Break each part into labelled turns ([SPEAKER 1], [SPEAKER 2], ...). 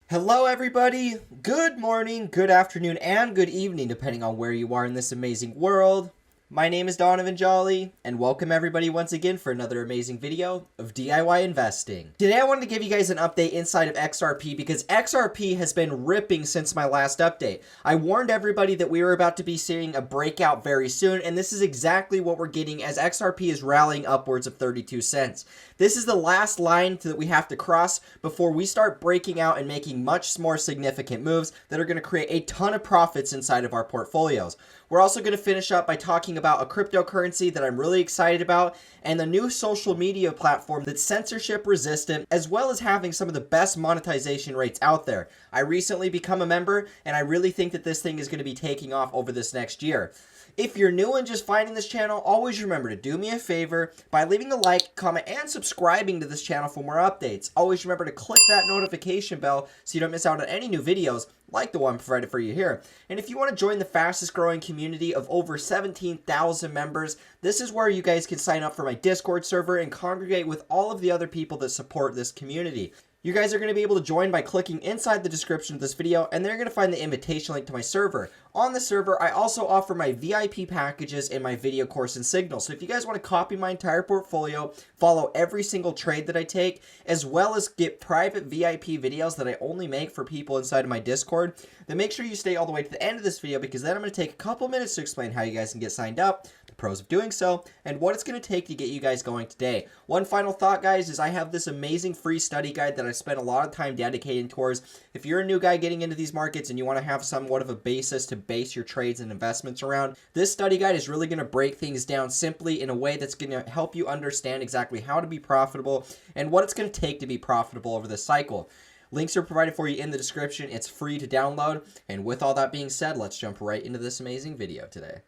[SPEAKER 1] Hello everybody, good morning, good afternoon, and good evening depending on where you are in this amazing world. My name is Donovan Jolly, and welcome everybody once again for another amazing video of DIY investing. Today I wanted to give you guys an update inside of XRP because XRP has been ripping since my last update. I warned everybody that we were about to be seeing a breakout very soon, and this is exactly what we're getting as XRP is rallying upwards of 32 cents. This is the last line that we have to cross before we start breaking out and making much more significant moves that are going to create a ton of profits inside of our portfolios. We're also going to finish up by talking about a cryptocurrency that I'm really excited about and the new social media platform that's censorship resistant, as well as having some of the best monetization rates out there. I recently become a member and I really think that this thing is going to be taking off over this next year. If you're new and just finding this channel, always remember to do me a favor by leaving a like, comment, and subscribing to this channel for more updates. Always remember to click that notification bell so you don't miss out on any new videos like the one provided for you here. And if you want to join the fastest growing community of over 17,000 members, this is where you guys can sign up for my Discord server and congregate with all of the other people that support this community. You guys are going to be able to join by clicking inside the description of this video, and then you're going to find the invitation link to my server. On the server, I also offer my VIP packages in my video course and signal. So if you guys want to copy my entire portfolio, follow every single trade that I take, as well as get private VIP videos that I only make for people inside of my Discord, then make sure you stay all the way to the end of this video, because then I'm going to take a couple minutes to explain how you guys can get signed up, the pros of doing so, and what it's going to take to get you guys going today. One final thought, guys, is I have this amazing free study guide that I spent a lot of time dedicating towards. If you're a new guy getting into these markets and you want to have somewhat of a basis to base your trades and investments around, this study guide is really going to break things down simply in a way that's going to help you understand exactly how to be profitable and what it's going to take to be profitable over this cycle. Links are provided for you in the description. It's free to download. And with all that being said, let's jump right into this amazing video today.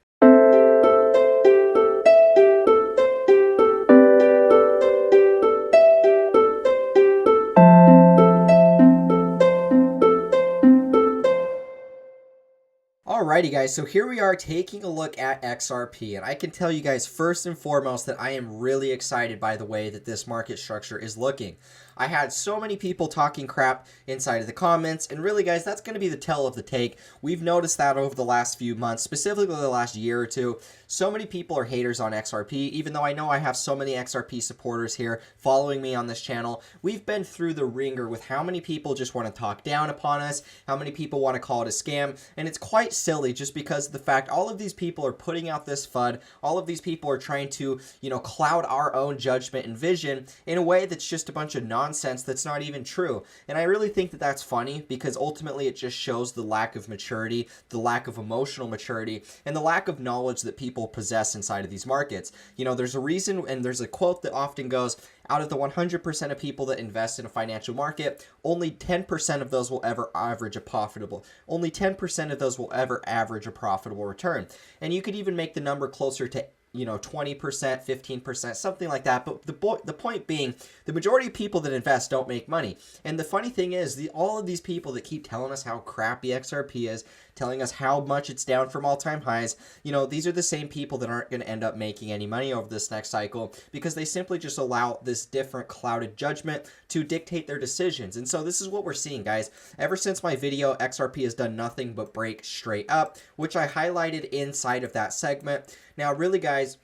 [SPEAKER 1] Alrighty guys, so here we are taking a look at XRP, and I can tell you guys first and foremost that I am really excited by the way that this market structure is looking. I had so many people talking crap inside of the comments, and really guys, that's going to be the tell of the take. We've noticed that over the last few months, specifically the last year or two. So many people are haters on XRP, even though I know I have so many XRP supporters here following me on this channel. We've been through the ringer with how many people just want to talk down upon us, how many people want to call it a scam, and it's quite silly just because of the fact all of these people are putting out this FUD, all of these people are trying to, cloud our own judgment and vision in a way that's just a bunch of nonsense that's not even true. And I really think that that's funny because ultimately it just shows the lack of maturity, the lack of emotional maturity, and the lack of knowledge that people possess inside of these markets. There's a reason, and there's a quote that often goes, out of the 100% of people that invest in a financial market, only 10% of those will ever average a profitable. Only 10% of those will ever average a profitable return. And you could even make the number closer to 20%, 15%, something like that. But the point being, the majority of people that invest don't make money. And the funny thing is, all of these people that keep telling us how crappy XRP is, telling us how much it's down from all-time highs, these are the same people that aren't going to end up making any money over this next cycle because they simply just allow this different clouded judgment to dictate their decisions. And so this is what we're seeing, guys. Ever since my video, XRP has done nothing but break straight up, which I highlighted inside of that segment. Now, really, guys,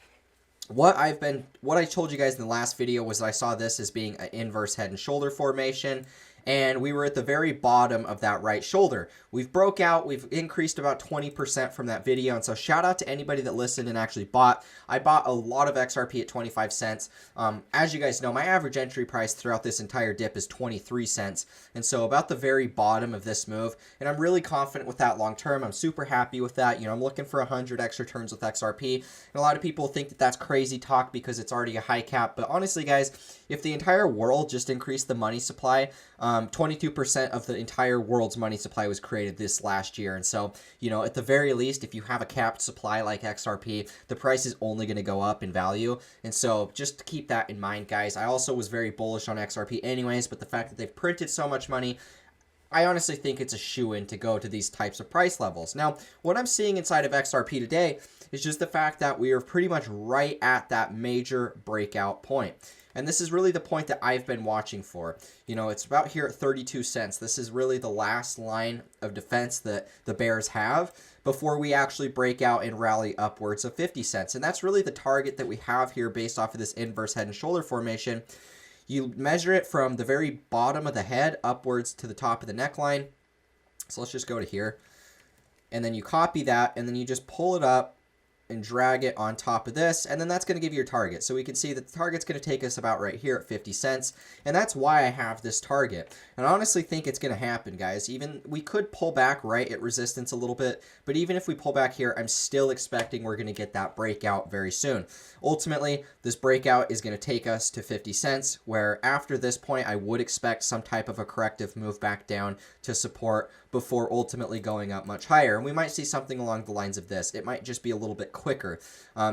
[SPEAKER 1] what I told you guys in the last video was that I saw this as being an inverse head and shoulder formation, and we were at the very bottom of that right shoulder. We've broke out, we've increased about 20% from that video, and so shout out to anybody that listened and actually bought. I bought a lot of XRP at 25 cents. As you guys know, my average entry price throughout this entire dip is 23 cents, and so about the very bottom of this move, and I'm really confident with that long term. I'm super happy with that. I'm looking for 100 extra turns with XRP, and a lot of people think that that's crazy talk because it's already a high cap, but honestly, guys, if the entire world just increased the money supply, 22% of the entire world's money supply was created this last year. And so, at the very least, if you have a capped supply like XRP, the price is only going to go up in value. And so just keep that in mind, guys. I also was very bullish on XRP anyways, but the fact that they've printed so much money, I honestly think it's a shoo-in to go to these types of price levels. Now, what I'm seeing inside of XRP today is just the fact that we are pretty much right at that major breakout point. And this is really the point that I've been watching for. You know, it's about here at 32 cents. This is really the last line of defense that the bears have before we actually break out and rally upwards of 50 cents. And that's really the target that we have here based off of this inverse head and shoulder formation. You measure it from the very bottom of the head upwards to the top of the neckline. So let's just go to here. And then you copy that, and then you just pull it up and drag it on top of this, and then that's going to give you your target. So we can see that the target's going to take us about right here at 50 cents, and that's why I have this target. And I honestly think it's going to happen, guys. Even we could pull back right at resistance a little bit, but even if we pull back here, I'm still expecting we're going to get that breakout very soon. Ultimately, this breakout is going to take us to 50 cents, where after this point, I would expect some type of a corrective move back down to support before ultimately going up much higher. And we might see something along the lines of this. It might just be a little bit quicker.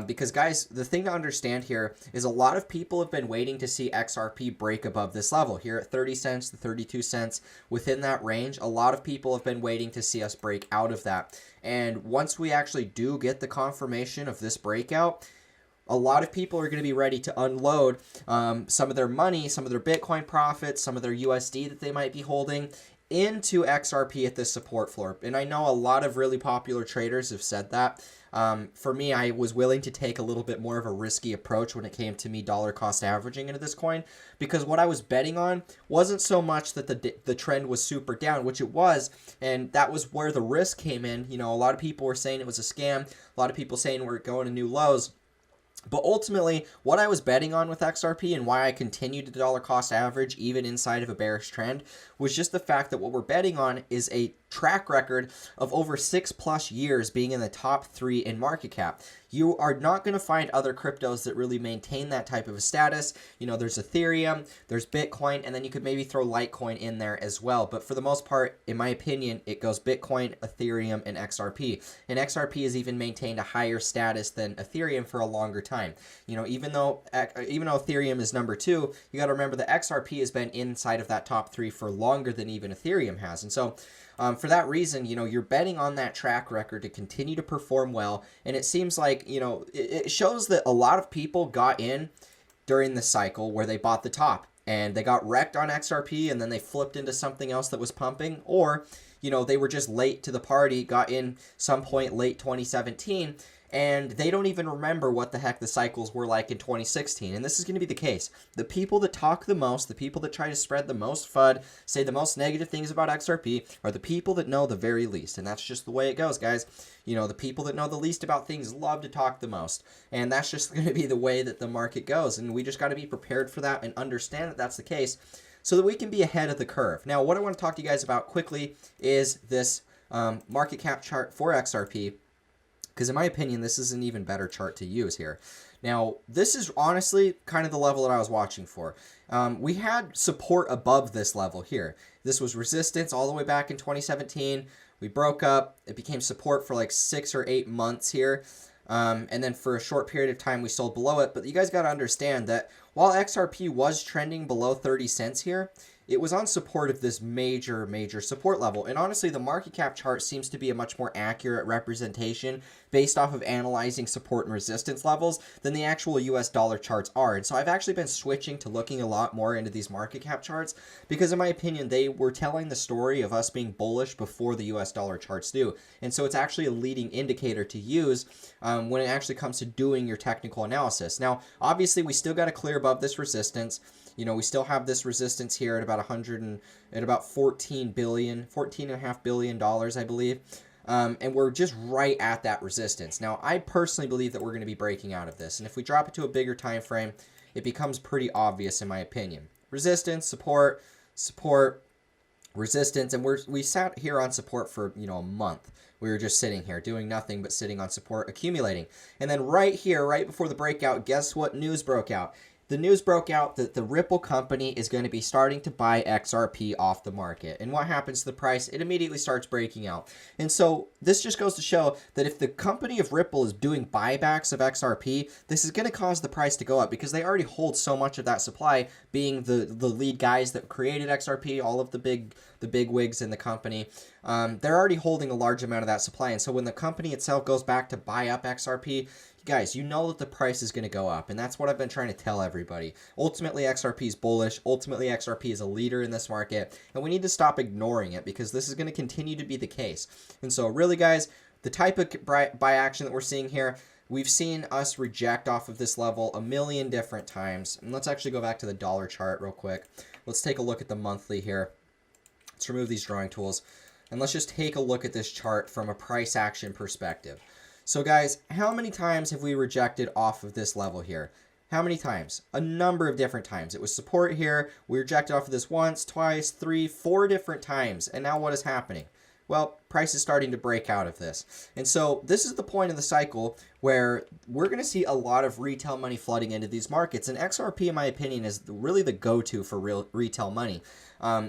[SPEAKER 1] Because guys, the thing to understand here is a lot of people have been waiting to see XRP break above this level here at 30 cents to 32 cents. Within that range, a lot of people have been waiting to see us break out of that. And once we actually do get the confirmation of this breakout, a lot of people are going to be ready to unload some of their money, some of their Bitcoin profits, some of their USD that they might be holding into XRP at this support floor. And I know a lot of really popular traders have said that. For me, I was willing to take a little bit more of a risky approach when it came to me dollar cost averaging into this coin, because what I was betting on wasn't so much that the trend was super down, which it was, and that was where the risk came in. You know, a lot of people were saying it was a scam, a lot of people saying we're going to new lows. But ultimately, what I was betting on with XRP and why I continued to dollar cost average even inside of a bearish trend was just the fact that what we're betting on is a track record of over 6+ years being in the top 3 in market cap. You are not going to find other cryptos that really maintain that type of a status. You know, there's Ethereum, there's Bitcoin, and then you could maybe throw Litecoin in there as well. But for the most part, in my opinion, it goes Bitcoin, Ethereum, and XRP. And XRP has even maintained a higher status than Ethereum for a longer time. You know, even though Ethereum is number 2, you got to remember that XRP has been inside of that top 3 for longer than even Ethereum has. And so for that reason, you know, you're betting on that track record to continue to perform well. And it seems like, you know, it shows that a lot of people got in during the cycle where they bought the top and they got wrecked on XRP and then they flipped into something else that was pumping, or, you know, they were just late to the party, got in some point late 2017, and they don't even remember what the heck the cycles were like in 2016. And this is going to be the case. The people that talk the most, the people that try to spread the most FUD, say the most negative things about XRP, are the people that know the very least. And that's just the way it goes, guys. You know, the people that know the least about things love to talk the most. And that's just going to be the way that the market goes. And we just got to be prepared for that and understand that that's the case so that we can be ahead of the curve. Now, what I want to talk to you guys about quickly is this market cap chart for XRP. Because in my opinion, this is an even better chart to use here. Now, this is honestly kind of the level that I was watching for. We had support above this level here. This was resistance all the way back in 2017. We broke up. It became support for like 6 or 8 months here. And then for a short period of time, we sold below it. But you guys got to understand that while XRP was trending below 30 cents here, it was on support of this major support level. And honestly, the market cap chart seems to be a much more accurate representation based off of analyzing support and resistance levels than the actual US dollar charts are. And so I've actually been switching to looking a lot more into these market cap charts because in my opinion, they were telling the story of us being bullish before the US dollar charts do. And so it's actually a leading indicator to use when it actually comes to doing your technical analysis. Now, obviously, we still got to clear above this resistance. You know, we still have this resistance here at about $14.5 billion, I believe. And we're just right at that resistance. Now, I personally believe that we're going to be breaking out of this. And if we drop it to a bigger time frame, it becomes pretty obvious in my opinion. Resistance, support, resistance, and we sat here on support for, you know, a month. We were just sitting here doing nothing but sitting on support, accumulating. And then right here, right before the breakout, guess what news broke out? The news broke out that the Ripple company is going to be starting to buy XRP off the market. And what happens to the price? It immediately starts breaking out. And so this just goes to show that if the company of Ripple is doing buybacks of XRP, this is going to cause the price to go up because they already hold so much of that supply, being the lead guys that created XRP, all of the big wigs in the company. They're already holding a large amount of that supply. And so when the company itself goes back to buy up XRP, guys, you know that the price is going to go up, and that's what I've been trying to tell everybody. Ultimately, XRP is bullish. Ultimately, XRP is a leader in this market, and we need to stop ignoring it because this is going to continue to be the case. And so really, guys, the type of buy action that we're seeing here, we've seen us reject off of this level a million different times. And let's actually go back to the dollar chart real quick. Let's take a look at the monthly here. Let's remove these drawing tools, and let's just take a look at this chart from a price action perspective. So guys, how many times have we rejected off of this level here? How many times? A number of different times. It was support here. We rejected off of this once, twice, 3, 4 different times. And now what is happening? Well, price is starting to break out of this. And so this is the point of the cycle where we're going to see a lot of retail money flooding into these markets. And XRP, in my opinion, is really the go-to for real retail money.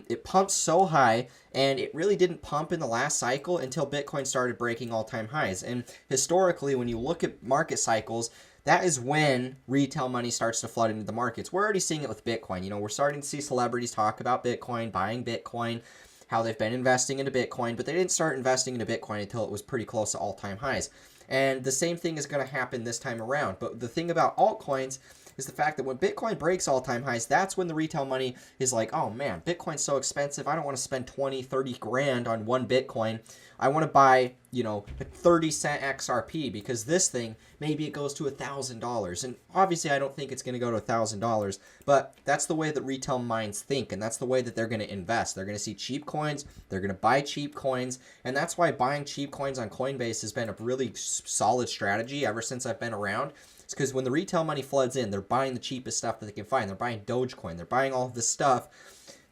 [SPEAKER 1] It pumps so high, and it really didn't pump in the last cycle until Bitcoin started breaking all-time highs. And historically, when you look at market cycles, that is when retail money starts to flood into the markets. We're already seeing it with Bitcoin. You know, we're starting to see celebrities talk about Bitcoin, buying Bitcoin, how they've been investing into Bitcoin, but they didn't start investing into Bitcoin until it was pretty close to all-time highs. And the same thing is going to happen this time around. But the thing about altcoins is the fact that when Bitcoin breaks all-time highs, that's when the retail money is like, oh man, Bitcoin's so expensive. I don't want to spend 20, 30 grand on one Bitcoin. I want to buy, you know, a 30-cent XRP because this thing, maybe it goes to $1,000. And obviously I don't think it's going to go to $1,000, but that's the way that retail minds think, and that's the way that they're going to invest. They're going to see cheap coins, they're going to buy cheap coins, and that's why buying cheap coins on Coinbase has been a really solid strategy ever since I've been around. It's because when the retail money floods in, they're buying the cheapest stuff that they can find. They're buying Dogecoin. They're buying all of this stuff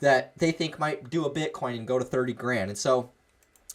[SPEAKER 1] that they think might do a Bitcoin and go to 30 grand. And so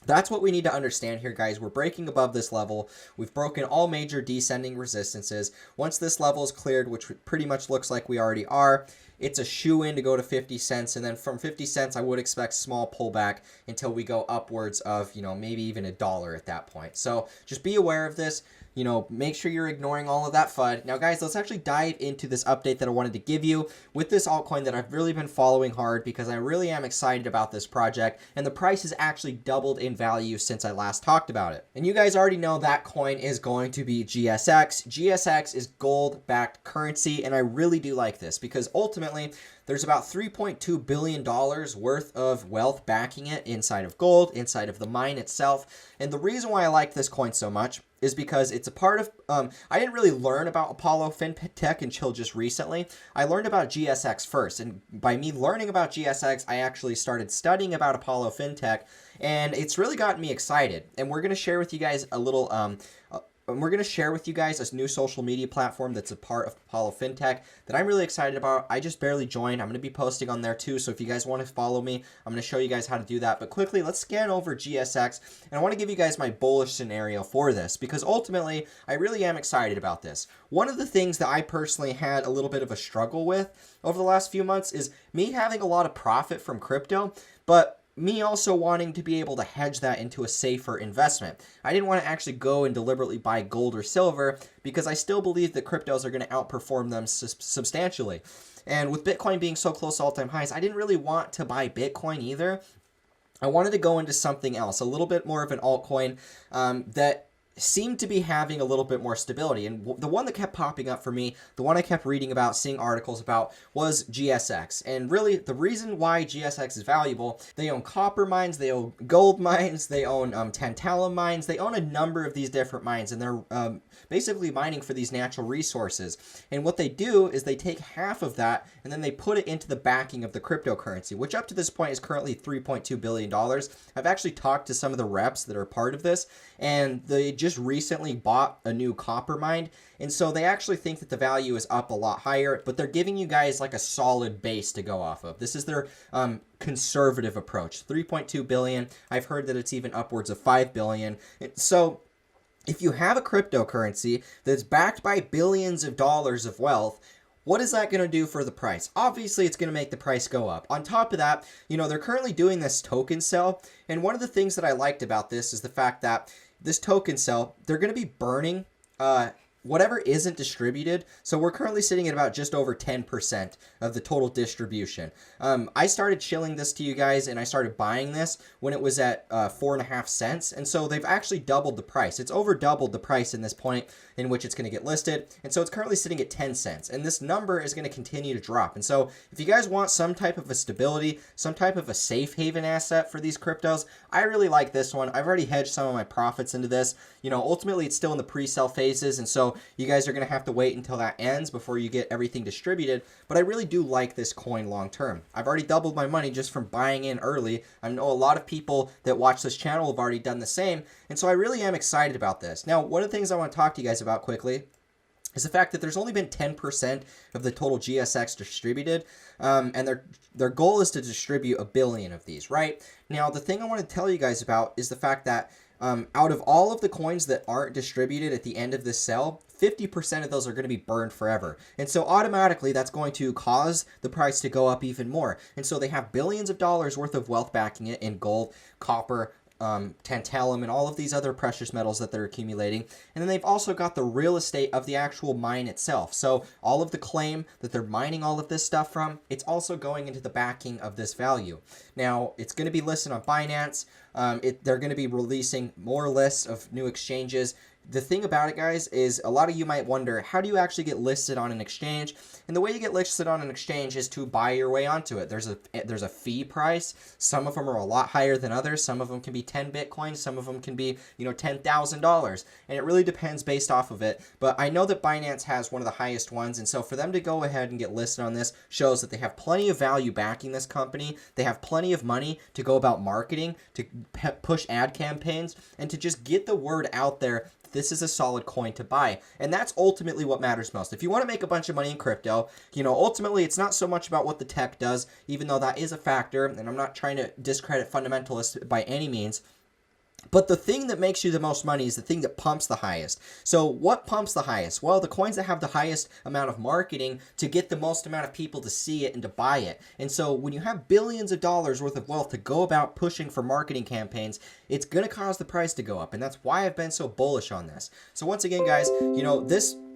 [SPEAKER 1] that's what we need to understand here, guys. We're breaking above this level. We've broken all major descending resistances. Once this level is cleared, which pretty much looks like we already are, it's a shoe-in to go to 50 cents. And then from 50 cents, I would expect small pullback until we go upwards of, you know, maybe even $1 at that point. So just be aware of this. You know, make sure you're ignoring all of that FUD. Now, guys, let's actually dive into this update that I wanted to give you with this altcoin that I've really been following hard because I really am excited about this project, and the price has actually doubled in value since I last talked about it. And you guys already know that coin is going to be GSX. GSX is gold-backed currency, and I really do like this because ultimately there's about $3.2 billion worth of wealth backing it inside of gold, inside of the mine itself. And the reason why I like this coin so much is because it's a part of, I didn't really learn about Apollo FinTech until just recently. I learned about GSX first, and by me learning about GSX, I actually started studying about Apollo FinTech, and it's really gotten me excited. And we're going to share with you guys a little, we're going to share with you guys a new social media platform that's a part of Apollo FinTech that I'm really excited about. I just barely joined. I'm going to be posting on there too, so if you guys want to follow me, I'm going to show you guys how to do that. But quickly, let's scan over GSX, and I want to give you guys my bullish scenario for this because ultimately, I really am excited about this. One of the things that I personally had a little bit of a struggle with over the last few months is me having a lot of profit from crypto, but me also wanting to be able to hedge that into a safer investment. I didn't want to actually go and deliberately buy gold or silver because I still believe that cryptos are going to outperform them substantially. And with Bitcoin being so close to all-time highs, I didn't really want to buy Bitcoin either. I wanted to go into something else, a little bit more of an altcoin that seemed to be having a little bit more stability. And the one that kept popping up for me, the one I kept reading about, seeing articles about, was GSX. And really, the reason why GSX is valuable, they own copper mines, they own gold mines, they own tantalum mines, they own a number of these different mines, and they're basically mining for these natural resources. And what they do is they take half of that, and then they put it into the backing of the cryptocurrency, which up to this point is currently $3.2 billion. I've actually talked to some of the reps that are part of this, and they just recently bought a new copper mine, and so they actually think that the value is up a lot higher, but they're giving you guys like a solid base to go off of. This is their conservative approach. 3.2 billion. I've heard that it's even upwards of 5 billion. So if you have a cryptocurrency that's backed by billions of dollars of wealth, what is that going to do for the price? Obviously, it's going to make the price go up. On top of that, you know, they're currently doing this token sell, and one of the things that I liked about this is the fact that this token sell, they're going to be burning whatever isn't distributed, so we're currently sitting at about just over 10% of the total distribution. I started shilling this to you guys, and I started buying this when it was at 4.5 cents, and so they've actually doubled the price. It's over doubled the price in this point in which it's going to get listed, and so it's currently sitting at 10 cents, and this number is going to continue to drop. And so if you guys want some type of a stability, some type of a safe haven asset for these cryptos, I really like this one. I've already hedged some of my profits into this. You know, ultimately it's still in the pre-sale phases, and so you guys are going to have to wait until that ends before you get everything distributed, but I really do like this coin long term. I've already doubled my money just from buying in early. I know a lot of people that watch this channel have already done the same, and so I really am excited about this. Now, one of the things I want to talk to you guys about quickly is the fact that there's only been 10% of the total GSX distributed, and their goal is to distribute 1 billion of these, right? Now, the thing I want to tell you guys about is the fact that out of all of the coins that aren't distributed at the end of this sale, 50% of those are going to be burned forever. And so automatically that's going to cause the price to go up even more. And so they have billions of dollars worth of wealth backing it in gold, copper, tantalum, and all of these other precious metals that they're accumulating. And then they've also got the real estate of the actual mine itself. So all of the claim that they're mining all of this stuff from, it's also going into the backing of this value. Now, it's going to be listed on Binance. They're going to be releasing more lists of new exchanges. The thing about it, guys, is a lot of you might wonder, how do you actually get listed on an exchange? And the way you get listed on an exchange is to buy your way onto it. There's a fee price. Some of them are a lot higher than others. Some of them can be 10 Bitcoin. Some of them can be, $10,000. And it really depends based off of it. But I know that Binance has one of the highest ones. And so for them to go ahead and get listed on this shows that they have plenty of value backing this company. They have plenty of money to go about marketing, to push ad campaigns, and to just get the word out there. This is a solid coin to buy. And that's ultimately what matters most. If you want to make a bunch of money in crypto, ultimately it's not so much about what the tech does, even though that is a factor, and I'm not trying to discredit fundamentalists by any means. But the thing that makes you the most money is the thing that pumps the highest. So what pumps the highest? Well, the coins that have the highest amount of marketing to get the most amount of people to see it and to buy it. And so when you have billions of dollars worth of wealth to go about pushing for marketing campaigns, it's going to cause the price to go up. And that's why I've been so bullish on this. So once again, guys,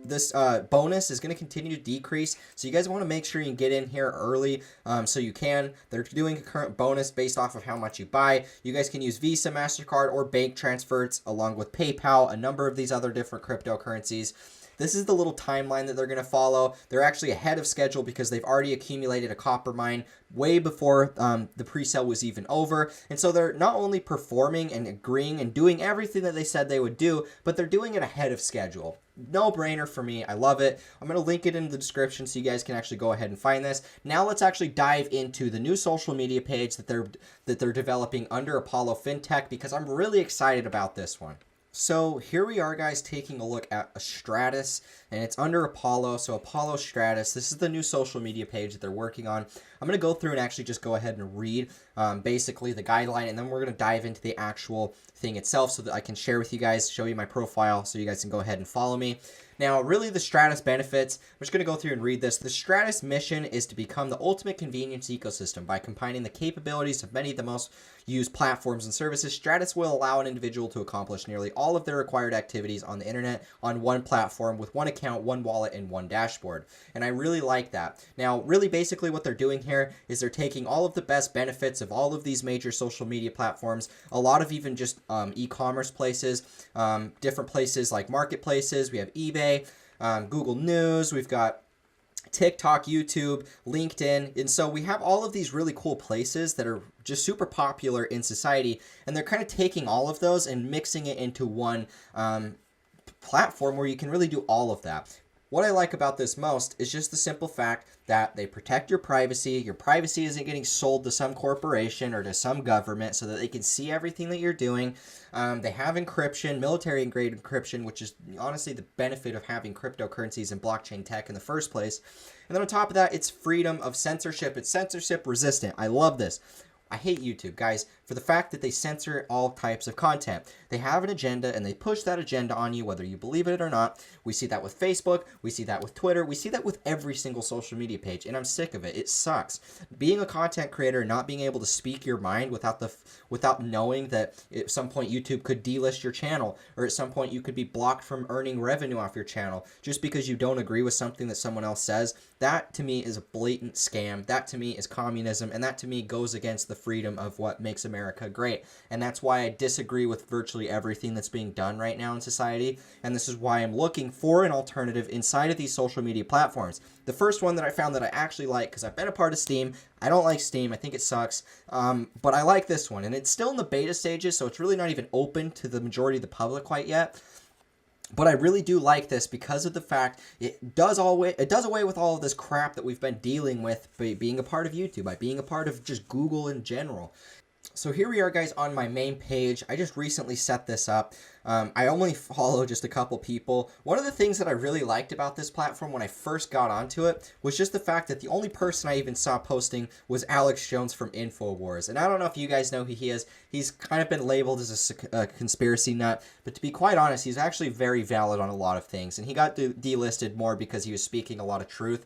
[SPEAKER 1] this bonus is going to continue to decrease, so you guys want to make sure you get in here early so you can. They're doing a current bonus based off of how much you buy. You guys can use Visa, MasterCard, or bank transfers along with PayPal, a number of these other different cryptocurrencies. This is the little timeline that they're going to follow. They're actually ahead of schedule because they've already accumulated a copper mine way before the pre-sale was even over. And so they're not only performing and agreeing and doing everything that they said they would do, but they're doing it ahead of schedule. No brainer for me. I love it. I'm going to link it in the description so you guys can actually go ahead and find this. Now let's actually dive into the new social media page that they're developing under Apollo FinTech, because I'm really excited about this one. So here we are, guys, taking a look at a Stratus, and it's under Apollo. So Apollo Stratus, this is the new social media page that they're working on. I'm going to go through and actually just go ahead and read basically the guideline, and then we're going to dive into the actual thing itself so that I can share with you guys, show you my profile so you guys can go ahead and follow me. Now, really, the Stratus benefits, I'm just going to go through and read this. The Stratus mission is to become the ultimate convenience ecosystem. By combining the capabilities of many of the most used platforms and services, Stratus will allow an individual to accomplish nearly all of their required activities on the internet on one platform with one account, one wallet, and one dashboard. And I really like that. Now, really, basically what they're doing here is they're taking all of the best benefits of all of these major social media platforms, a lot of even just e-commerce places, different places like marketplaces. We have eBay, Google News, we've got TikTok, YouTube, LinkedIn, and so we have all of these really cool places that are just super popular in society, and they're kind of taking all of those and mixing it into one platform where you can really do all of that. What I like about this most is just the simple fact that they protect your privacy. Your privacy isn't getting sold to some corporation or to some government so that they can see everything that you're doing. They have encryption, military-grade encryption, which is honestly the benefit of having cryptocurrencies and blockchain tech in the first place. And then on top of that, it's freedom of censorship. It's censorship resistant. I love this. I hate YouTube, guys. for the fact that they censor all types of content. They have an agenda and they push that agenda on you whether you believe it or not. We see that with Facebook, we see that with Twitter, we see that with every single social media page, and I'm sick of it. It sucks. Being a content creator and not being able to speak your mind without knowing that at some point YouTube could delist your channel, or at some point you could be blocked from earning revenue off your channel just because you don't agree with something that someone else says, that to me is a blatant scam. That to me is communism, and that to me goes against the freedom of what makes America great. And that's why I disagree with virtually everything that's being done right now in society, and this is why I'm looking for an alternative inside of these social media platforms. The first one that I found that I actually like, because I've been a part of Steam, I don't like Steam, I think it sucks, but I like this one, and it's still in the beta stages, so it's really not even open to the majority of the public quite yet. But I really do like this because of the fact it does away with all of this crap that we've been dealing with by being a part of YouTube, by being a part of just Google in general. So here we are, guys, on my main page. I just recently set this up. I only follow just a couple people. One of the things that I really liked about this platform when I first got onto it was just the fact that the only person I even saw posting was Alex Jones from InfoWars. And I don't know if you guys know who he is. He's kind of been labeled as a conspiracy nut, but to be quite honest, he's actually very valid on a lot of things. And he got delisted more because he was speaking a lot of truth.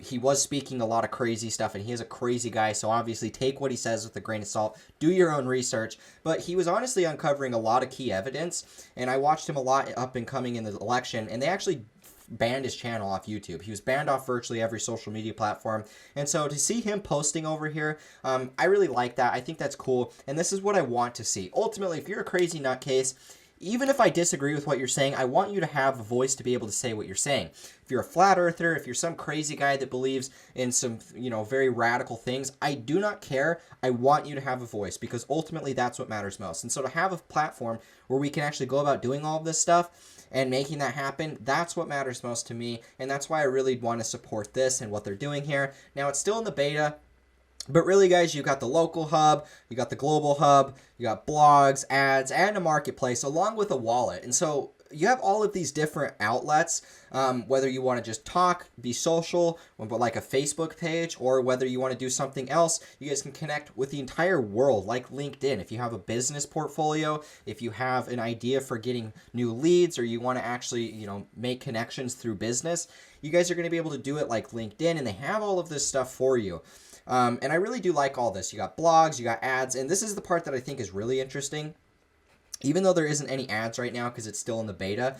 [SPEAKER 1] He was speaking a lot of crazy stuff, and he is a crazy guy, so obviously take what he says with a grain of salt. Do your own research. But he was honestly uncovering a lot of key evidence, and I watched him a lot up and coming in the election, and they actually banned his channel off YouTube. He was banned off virtually every social media platform. And so to see him posting over here, I really like that. I think that's cool, and this is what I want to see. Ultimately, if you're a crazy nutcase, even if I disagree with what you're saying, I want you to have a voice to be able to say what you're saying. If you're a flat earther, if you're some crazy guy that believes in some, very radical things, I do not care. I want you to have a voice, because ultimately that's what matters most. And so to have a platform where we can actually go about doing all of this stuff and making that happen, that's what matters most to me. And that's why I really want to support this and what they're doing here. Now, it's still in the beta. But really, guys, you got the local hub, you got the global hub, you got blogs, ads, and a marketplace, along with a wallet. And so you have all of these different outlets, whether you want to just talk, be social, like a Facebook page, or whether you want to do something else. You guys can connect with the entire world, like LinkedIn. If you have a business portfolio, if you have an idea for getting new leads, or you want to actually, make connections through business, you guys are going to be able to do it like LinkedIn, and they have all of this stuff for you. And I really do like all this. You got blogs, you got ads, and this is the part that I think is really interesting. Even though there isn't any ads right now because it's still in the beta,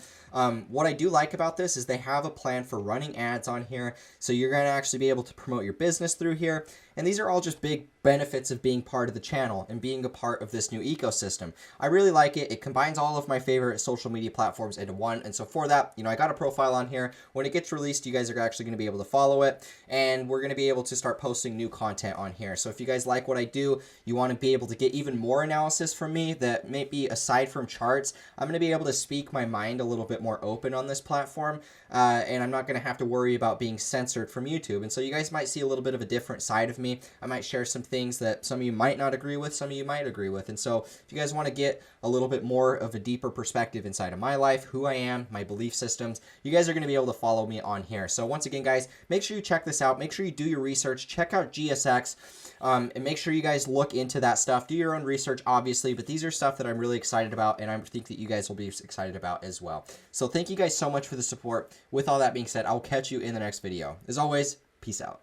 [SPEAKER 1] what I do like about this is they have a plan for running ads on here. So you're going to actually be able to promote your business through here. And these are all just big benefits of being part of the channel and being a part of this new ecosystem. I really like it. It combines all of my favorite social media platforms into one. And so for that, I got a profile on here. When it gets released, you guys are actually going to be able to follow it. And we're going to be able to start posting new content on here. So if you guys like what I do, you want to be able to get even more analysis from me that may be aside from charts, I'm going to be able to speak my mind a little bit more open on this platform. And I'm not going to have to worry about being censored from YouTube. And so you guys might see a little bit of a different side of me. I might share some things that some of you might not agree with, some of you might agree with. And so if you guys want to get a little bit more of a deeper perspective inside of my life, who I am, my belief systems, you guys are going to be able to follow me on here. So once again, guys, make sure you check this out. Make sure you do your research. Check out GSX. And make sure you guys look into that stuff. Do your own research, obviously, but these are stuff that I'm really excited about, and I think that you guys will be excited about as well. So thank you guys so much for the support. With all that being said, I'll catch you in the next video. As always, peace out.